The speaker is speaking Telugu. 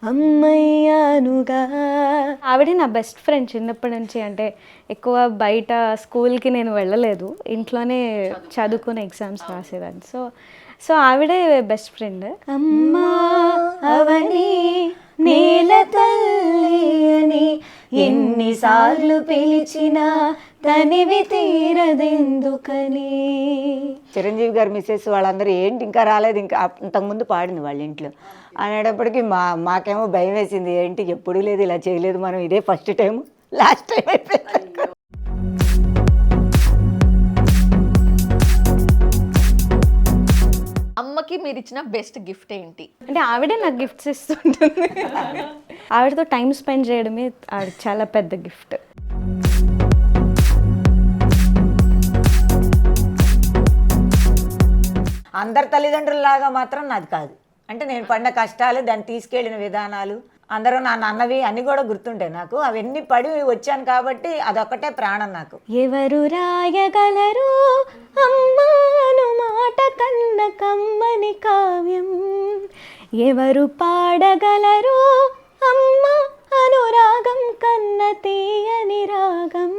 అమ్మయ్యానుగా. ఆవిడ నా బెస్ట్ ఫ్రెండ్ చిన్నప్పటి నుంచి. అంటే ఎక్కువ బయట స్కూల్కి నేను వెళ్ళలేదు, ఇంట్లోనే చదువుకుని ఎగ్జామ్స్ రాసేదాన్ని. సో సో ఆవిడే బెస్ట్ ఫ్రెండ్. అమ్మా అవని నేల తల్లి అని ఎన్నిసార్లు పిలిచినా తనివి తీరదెందుకని. చిరంజీవి గారు మిస్సెస్ వాళ్ళందరూ ఏంటి ఇంకా రాలేదు, ఇంకా అంతకుముందు పాడింది వాళ్ళ ఇంట్లో అనేటప్పటికి మాకేమో భయం వేసింది, ఏంటి ఎప్పుడూ లేదు ఇలా చేయలేదు మనం, ఇదే ఫస్ట్ టైం లాస్ట్ టైం అయిపోయింది. అమ్మకి మీరు ఇచ్చిన బెస్ట్ గిఫ్ట్ ఏంటి? అంటే ఆవిడే నాకు గిఫ్ట్స్ ఇస్తుంటుంది. ఆవిడతో టైం స్పెండ్ చేయడమే ఆవిడ చాలా పెద్ద గిఫ్ట్. అందరి తల్లిదండ్రులలాగా మాత్రం నాది కాదు. అంటే నేను పడిన కష్టాలు, దాన్ని తీసుకెళ్ళిన విధానాలు, అందరూ నా నాన్నవి అన్నీ కూడా గుర్తుంటాయి నాకు. అవన్నీ పడి వచ్చాను కాబట్టి అదొక్కటే ప్రాణం నాకు. ఎవరు రాయగలరు అమ్మాను మాట కన్న కమ్మని కావ్యం, ఎవరు పాడగలరు అమ్మ అనురాగం కన్న తీయని రాగం.